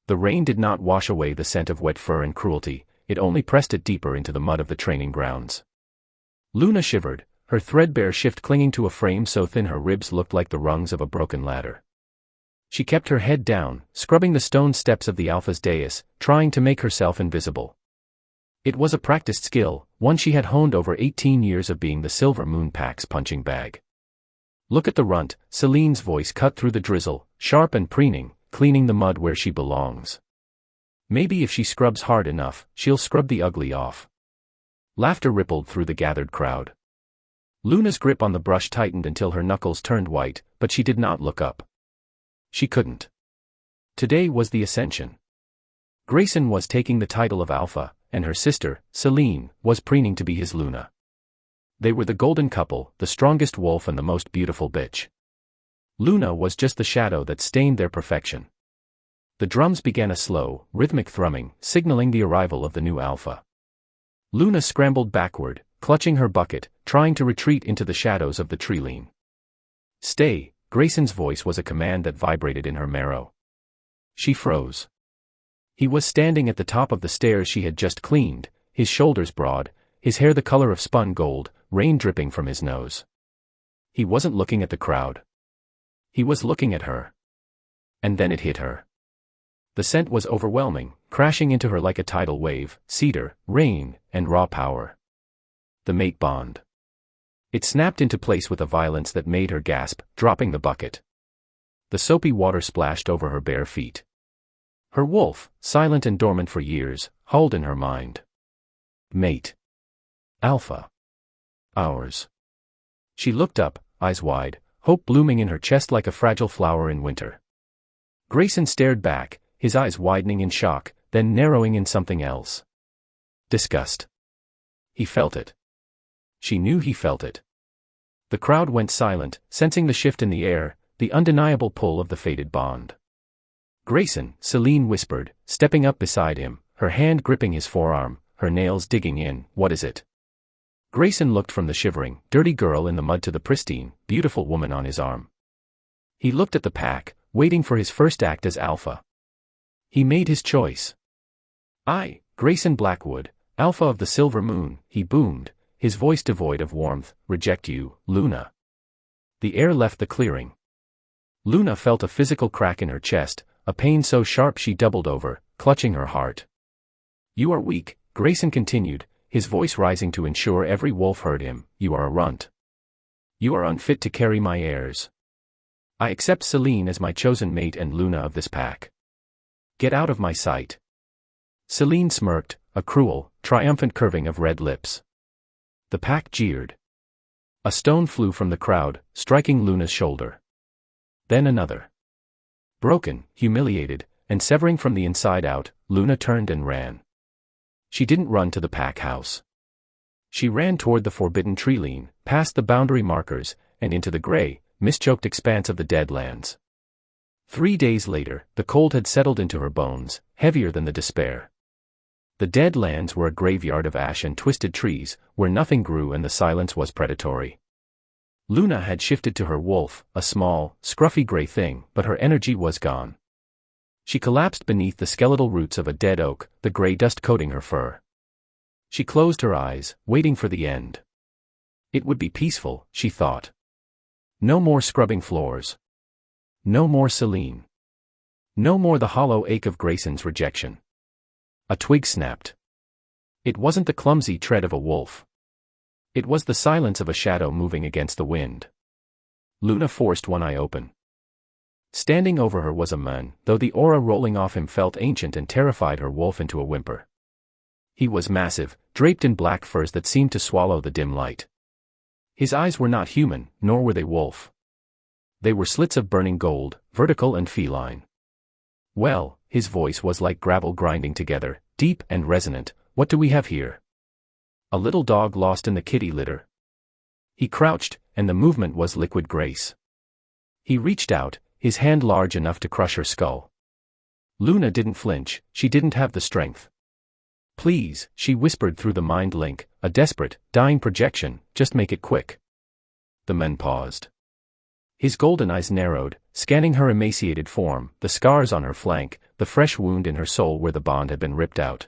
The rain did not wash away the scent of wet fur and cruelty, it only pressed it deeper into the mud of the training grounds. Luna shivered, her threadbare shift clinging to a frame so thin her ribs looked like the rungs of a broken ladder. She kept her head down, scrubbing the stone steps of the Alpha's dais, trying to make herself invisible. It was a practiced skill, one she had honed over 18 years of being the Silver Moon Pack's punching bag. "Look at the runt," Selene's voice cut through the drizzle, sharp and preening, cleaning the mud where she belongs. "Maybe if she scrubs hard enough, she'll scrub the ugly off." Laughter rippled through the gathered crowd. Luna's grip on the brush tightened until her knuckles turned white, but she did not look up. She couldn't. Today was the ascension. Greyson was taking the title of Alpha, and her sister, Selene, was preening to be his Luna. They were the golden couple, the strongest wolf and the most beautiful bitch. Luna was just the shadow that stained their perfection. The drums began a slow, rhythmic thrumming, signaling the arrival of the new Alpha. Luna scrambled backward, clutching her bucket, trying to retreat into the shadows of the treeline. "Stay," Greyson's voice was a command that vibrated in her marrow. She froze. He was standing at the top of the stairs she had just cleaned, his shoulders broad, his hair the color of spun gold, rain dripping from his nose. He wasn't looking at the crowd. He was looking at her. And then it hit her. The scent was overwhelming, crashing into her like a tidal wave, cedar, rain, and raw power. The mate bond. It snapped into place with a violence that made her gasp, dropping the bucket. The soapy water splashed over her bare feet. Her wolf, silent and dormant for years, howled in her mind. Mate. Alpha. Ours. She looked up, eyes wide, hope blooming in her chest like a fragile flower in winter. Greyson stared back, his eyes widening in shock, then narrowing in something else. Disgust. He felt it. She knew he felt it. The crowd went silent, sensing the shift in the air, the undeniable pull of the fated bond. "Greyson," Selene whispered, stepping up beside him, her hand gripping his forearm, her nails digging in. "What is it?" Greyson looked from the shivering, dirty girl in the mud to the pristine, beautiful woman on his arm. He looked at the pack, waiting for his first act as Alpha. He made his choice. "I, Greyson Blackwood, Alpha of the Silver Moon," he boomed, his voice devoid of warmth, "reject you, Luna." The air left the clearing. Luna felt a physical crack in her chest, a pain so sharp she doubled over, clutching her heart. "You are weak," Greyson continued, his voice rising to ensure every wolf heard him. "You are a runt. You are unfit to carry my heirs. I accept Selene as my chosen mate and Luna of this pack. Get out of my sight." Selene smirked, a cruel, triumphant curving of red lips. The pack jeered. A stone flew from the crowd, striking Luna's shoulder. Then another. Broken, humiliated, and severing from the inside out, Luna turned and ran. She didn't run to the pack house. She ran toward the forbidden treeline, past the boundary markers, and into the gray, mist-choked expanse of the Deadlands. 3 days later, the cold had settled into her bones, heavier than the despair. The Deadlands were a graveyard of ash and twisted trees, where nothing grew and the silence was predatory. Luna had shifted to her wolf, a small, scruffy gray thing, but her energy was gone. She collapsed beneath the skeletal roots of a dead oak, the gray dust coating her fur. She closed her eyes, waiting for the end. It would be peaceful, she thought. No more scrubbing floors. No more Selene. No more the hollow ache of Greyson's rejection. A twig snapped. It wasn't the clumsy tread of a wolf. It was the silence of a shadow moving against the wind. Luna forced one eye open. Standing over her was a man, though the aura rolling off him felt ancient and terrified her wolf into a whimper. He was massive, draped in black furs that seemed to swallow the dim light. His eyes were not human, nor were they wolf. They were slits of burning gold, vertical and feline. "Well," his voice was like gravel grinding together, deep and resonant, "what do we have here?" A little dog lost in the kitty litter. He crouched, and the movement was liquid grace. He reached out, his hand large enough to crush her skull. Luna didn't flinch, she didn't have the strength. "Please," she whispered through the mind link, a desperate, dying projection, "just make it quick." The man paused. His golden eyes narrowed, scanning her emaciated form, the scars on her flank, the fresh wound in her soul where the bond had been ripped out.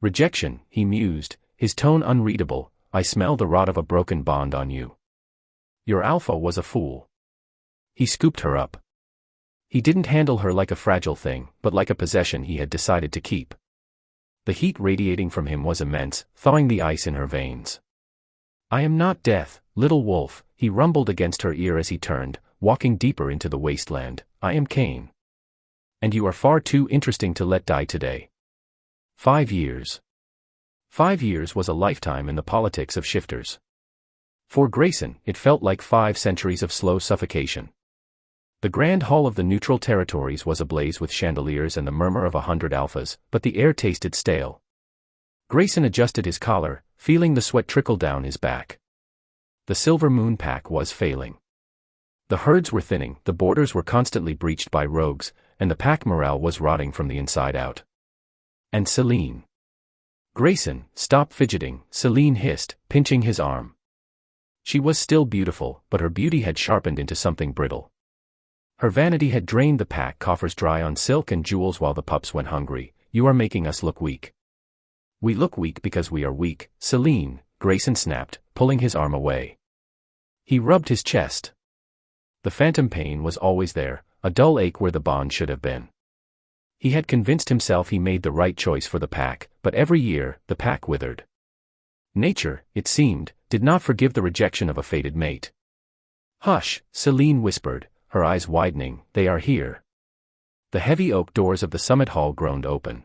Rejection, he mused, his tone unreadable. I smell the rot of a broken bond on you. Your alpha was a fool. He scooped her up. He didn't handle her like a fragile thing, but like a possession he had decided to keep. The heat radiating from him was immense, thawing the ice in her veins. I am not death, little wolf, he rumbled against her ear as he turned, walking deeper into the wasteland. I am Kane. And you are far too interesting to let die today. 5 years. 5 years was a lifetime in the politics of shifters. For Greyson, it felt like 5 centuries of slow suffocation. The grand hall of the neutral territories was ablaze with chandeliers and the murmur of 100 alphas, but the air tasted stale. Greyson adjusted his collar, feeling the sweat trickle down his back. The Silver Moon pack was failing. The herds were thinning, the borders were constantly breached by rogues, and the pack morale was rotting from the inside out. And Selene. Greyson, stop fidgeting, Selene hissed, pinching his arm. She was still beautiful, but her beauty had sharpened into something brittle. Her vanity had drained the pack coffers dry on silk and jewels while the pups went hungry. You are making us look weak. We look weak because we are weak, Selene, Greyson snapped, pulling his arm away. He rubbed his chest. The phantom pain was always there, a dull ache where the bond should have been. He had convinced himself he made the right choice for the pack, but every year, the pack withered. Nature, it seemed, did not forgive the rejection of a fated mate. Hush, Selene whispered, her eyes widening, they are here. The heavy oak doors of the summit hall groaned open.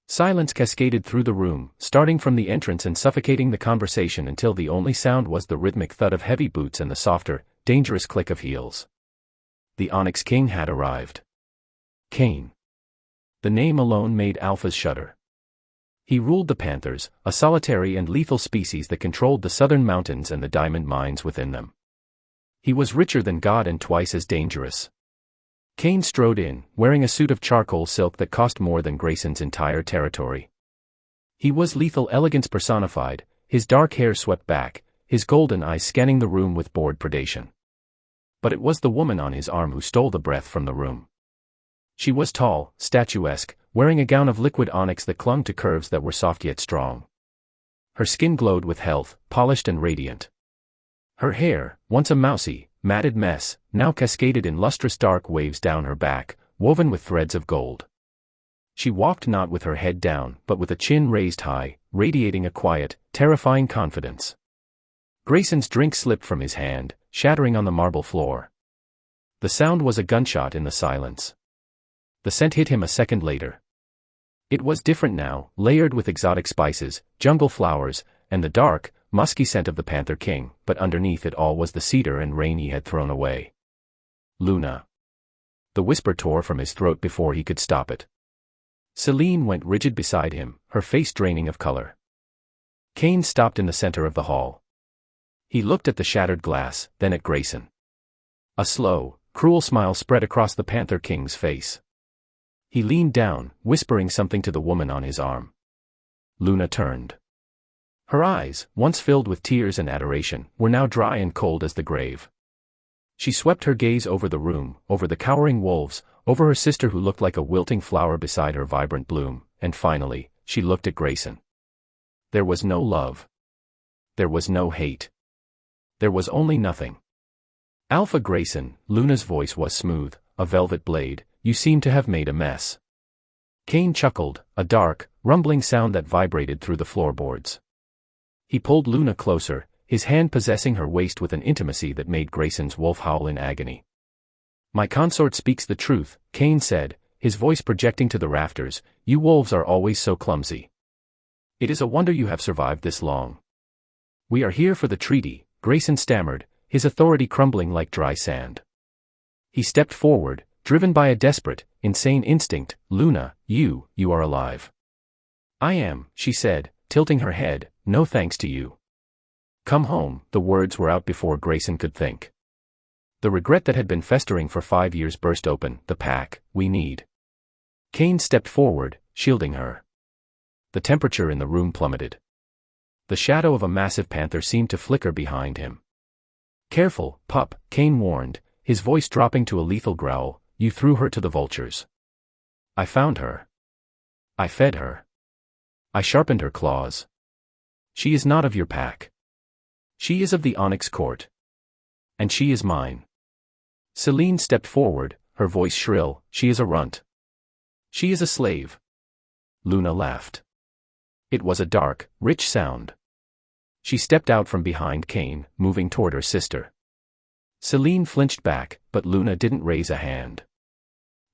Silence cascaded through the room, starting from the entrance and suffocating the conversation until the only sound was the rhythmic thud of heavy boots and the softer, dangerous click of heels. The Onyx King had arrived. Kane. The name alone made alphas shudder. He ruled the panthers, a solitary and lethal species that controlled the southern mountains and the diamond mines within them. He was richer than God and twice as dangerous. Kane strode in, wearing a suit of charcoal silk that cost more than Greyson's entire territory. He was lethal elegance personified, his dark hair swept back, his golden eyes scanning the room with bored predation. But it was the woman on his arm who stole the breath from the room. She was tall, statuesque, wearing a gown of liquid onyx that clung to curves that were soft yet strong. Her skin glowed with health, polished and radiant. Her hair, once a mousy, matted mess, now cascaded in lustrous dark waves down her back, woven with threads of gold. She walked not with her head down, but with a chin raised high, radiating a quiet, terrifying confidence. Greyson's drink slipped from his hand, shattering on the marble floor. The sound was a gunshot in the silence. The scent hit him a second later. It was different now, layered with exotic spices, jungle flowers, and the dark, musky scent of the Panther King, but underneath it all was the cedar and rain he had thrown away. Luna. The whisper tore from his throat before he could stop it. Selene went rigid beside him, her face draining of color. Kane stopped in the center of the hall. He looked at the shattered glass, then at Greyson. A slow, cruel smile spread across the Panther King's face. He leaned down, whispering something to the woman on his arm. Luna turned. Her eyes, once filled with tears and adoration, were now dry and cold as the grave. She swept her gaze over the room, over the cowering wolves, over her sister who looked like a wilting flower beside her vibrant bloom, and finally, she looked at Greyson. There was no love. There was no hate. There was only nothing. Alpha Greyson, Luna's voice was smooth, a velvet blade, you seem to have made a mess. Kane chuckled, a dark, rumbling sound that vibrated through the floorboards. He pulled Luna closer, his hand possessing her waist with an intimacy that made Greyson's wolf howl in agony. My consort speaks the truth, Kane said, his voice projecting to the rafters, you wolves are always so clumsy. It is a wonder you have survived this long. We are here for the treaty, Greyson stammered, his authority crumbling like dry sand. He stepped forward, driven by a desperate, insane instinct. Luna, you are alive. I am, she said, tilting her head, no thanks to you. Come home, the words were out before Greyson could think. The regret that had been festering for 5 years burst open, the pack, we need. Kane stepped forward, shielding her. The temperature in the room plummeted. The shadow of a massive panther seemed to flicker behind him. Careful, pup, Kane warned, his voice dropping to a lethal growl, "You threw her to the vultures. I found her. I fed her. I sharpened her claws. She is not of your pack. She is of the Onyx court. And she is mine." Selene stepped forward, her voice shrill, "She is a runt. She is a slave." Luna laughed. It was a dark, rich sound. She stepped out from behind Kane, moving toward her sister. Selene flinched back, but Luna didn't raise a hand.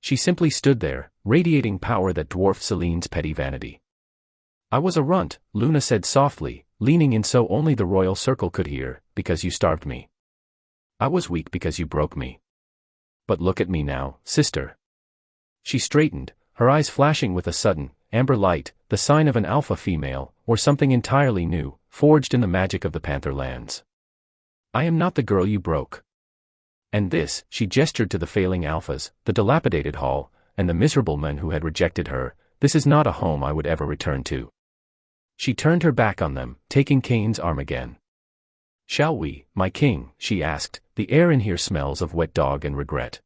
She simply stood there, radiating power that dwarfed Selene's petty vanity. "I was a runt," Luna said softly, leaning in so only the royal circle could hear, "because you starved me. I was weak because you broke me. But look at me now, sister." She straightened, her eyes flashing with a sudden, amber light, the sign of an alpha female, or something entirely new, forged in the magic of the Panther lands. "I am not the girl you broke. And this," she gestured to the failing alphas, the dilapidated hall, and the miserable men who had rejected her, "this is not a home I would ever return to." She turned her back on them, taking Kane's arm again. "Shall we, my king?" she asked, "the air in here smells of wet dog and regret."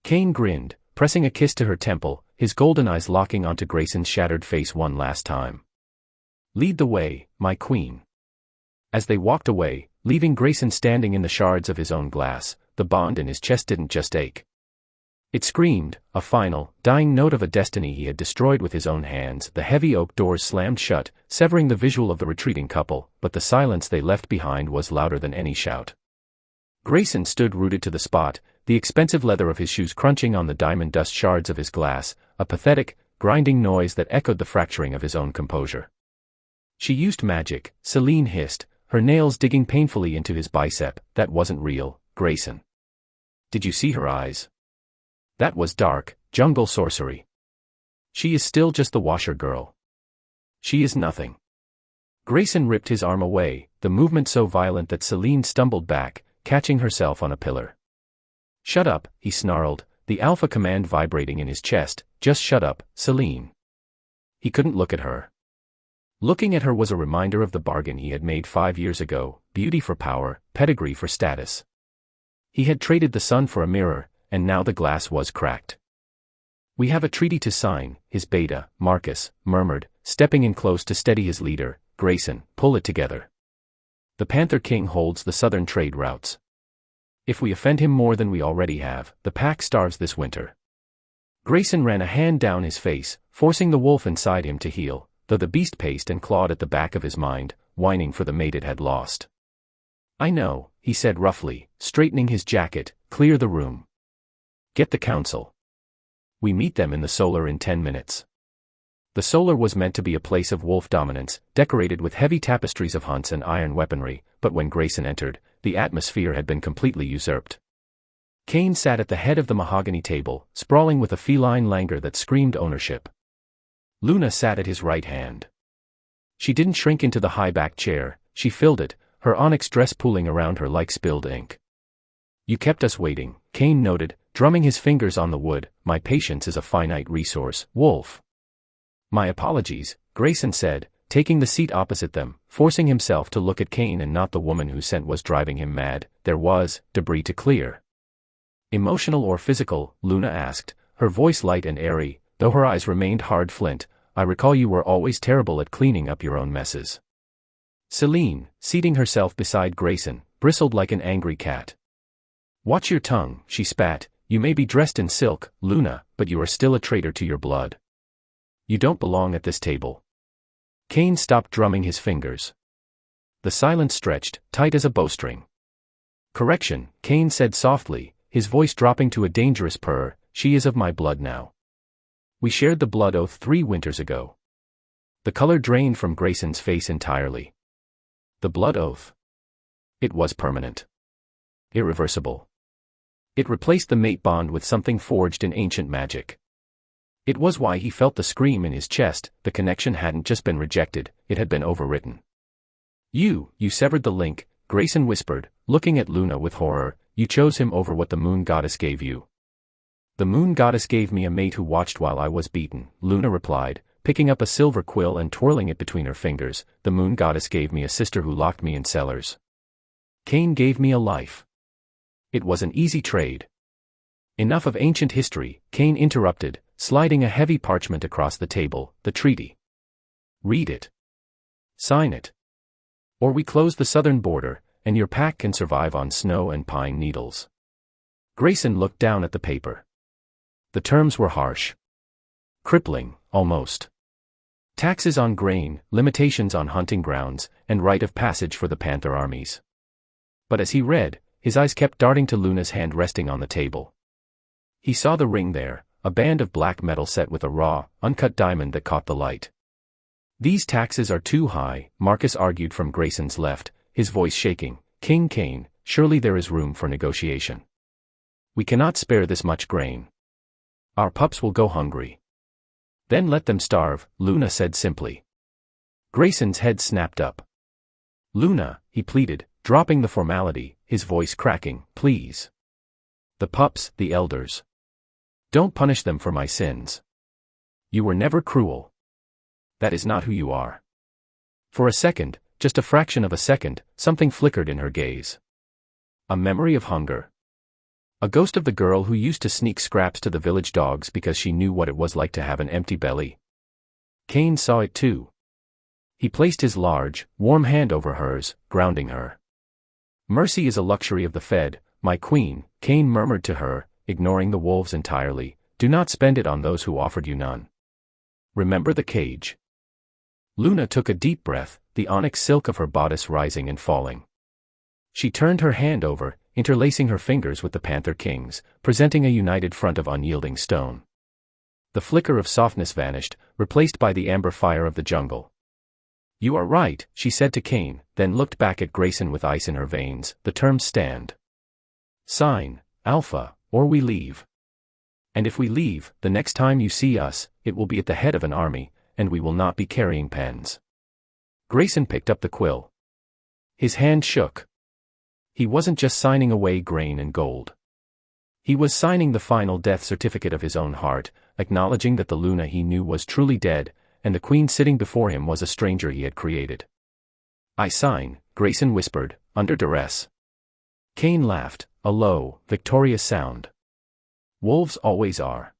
Kane grinned, pressing a kiss to her temple, his golden eyes locking onto Greyson's shattered face one last time. "Lead the way, my queen." As they walked away, leaving Greyson standing in the shards of his own glass, the bond in his chest didn't just ache. It screamed, a final, dying note of a destiny he had destroyed with his own hands. The heavy oak doors slammed shut, severing the visual of the retreating couple, but the silence they left behind was louder than any shout. Greyson stood rooted to the spot, the expensive leather of his shoes crunching on the diamond dust shards of his glass, a pathetic, grinding noise that echoed the fracturing of his own composure. "She used magic," Selene hissed, her nails digging painfully into his bicep. "That wasn't real, Greyson. Did you see her eyes? That was dark, jungle sorcery. She is still just the washer girl. She is nothing." Greyson ripped his arm away, the movement so violent that Selene stumbled back, catching herself on a pillar. "Shut up," he snarled, the alpha command vibrating in his chest, "just shut up, Selene." He couldn't look at her. Looking at her was a reminder of the bargain he had made 5 years ago, beauty for power, pedigree for status. He had traded the sun for a mirror, and now the glass was cracked. "We have a treaty to sign," his beta, Marcus, murmured, stepping in close to steady his leader. "Greyson, pull it together. The Panther King holds the southern trade routes. If we offend him more than we already have, the pack starves this winter." Greyson ran a hand down his face, forcing the wolf inside him to heel, though the beast paced and clawed at the back of his mind, whining for the mate it had lost. "I know," he said roughly, straightening his jacket, "clear the room. Get the council. We meet them in the solar in 10 minutes. The solar was meant to be a place of wolf dominance, decorated with heavy tapestries of hunts and iron weaponry, but when Greyson entered, the atmosphere had been completely usurped. Kane sat at the head of the mahogany table, sprawling with a feline languor that screamed ownership. Luna sat at his right hand. She didn't shrink into the high-backed chair, she filled it, her onyx dress pooling around her like spilled ink. "You kept us waiting," Kane noted, drumming his fingers on the wood. "My patience is a finite resource, Wolf." "My apologies," Greyson said, taking the seat opposite them, forcing himself to look at Kane and not the woman whose scent was driving him mad. "There was debris to clear." "Emotional or physical?" Luna asked, her voice light and airy, though her eyes remained hard flint. "I recall you were always terrible at cleaning up your own messes." Selene, seating herself beside Greyson, bristled like an angry cat. "Watch your tongue," she spat. "You may be dressed in silk, Luna, but you are still a traitor to your blood. You don't belong at this table." Kane stopped drumming his fingers. The silence stretched, tight as a bowstring. "Correction," Kane said softly, his voice dropping to a dangerous purr, "she is of my blood now. We shared the blood oath 3 winters ago." The color drained from Greyson's face entirely. The blood oath. It was permanent. Irreversible. It replaced the mate bond with something forged in ancient magic. It was why he felt the scream in his chest. The connection hadn't just been rejected, it had been overwritten. You severed the link," Greyson whispered, looking at Luna with horror. "You chose him over what the moon goddess gave you." "The moon goddess gave me a mate who watched while I was beaten," Luna replied, picking up a silver quill and twirling it between her fingers. "The moon goddess gave me a sister who locked me in cellars. Kane gave me a life. It was an easy trade. Enough of ancient history, Kane interrupted, sliding a heavy parchment across the table, the treaty. Read it. Sign it. Or we close the southern border, and your pack can survive on snow and pine needles. Greyson looked down at the paper. The terms were harsh. Crippling, almost. Taxes on grain, limitations on hunting grounds, and rite of passage for the Panther armies. But as he read, his eyes kept darting to Luna's hand resting on the table. He saw the ring there, a band of black metal set with a raw, uncut diamond that caught the light. These taxes are too high, Marcus argued from Greyson's left, his voice shaking. King Kane, surely there is room for negotiation. We cannot spare this much grain. Our pups will go hungry. Then let them starve, Luna said simply. Greyson's head snapped up. Luna, he pleaded, dropping the formality, his voice cracking, please. The pups, the elders. Don't punish them for my sins. You were never cruel. That is not who you are. For a second, just a fraction of a second, something flickered in her gaze. A memory of hunger. A ghost of the girl who used to sneak scraps to the village dogs because she knew what it was like to have an empty belly. Kane saw it too. He placed his large, warm hand over hers, grounding her. Mercy is a luxury of the fed, my queen, Kane murmured to her, ignoring the wolves entirely. Do not spend it on those who offered you none. Remember the cage. Luna took a deep breath, the onyx silk of her bodice rising and falling. She turned her hand over, interlacing her fingers with the Panther King's, presenting a united front of unyielding stone. The flicker of softness vanished, replaced by the amber fire of the jungle. You are right, she said to Kane, then looked back at Greyson with ice in her veins. The terms stand. Sign, Alpha, or we leave. And if we leave, the next time you see us, it will be at the head of an army, and we will not be carrying pens. Greyson picked up the quill. His hand shook. He wasn't just signing away grain and gold. He was signing the final death certificate of his own heart, acknowledging that the Luna he knew was truly dead, and the queen sitting before him was a stranger he had created. I sign, Greyson whispered, under duress. Kane laughed, a low, victorious sound. Wolves always are.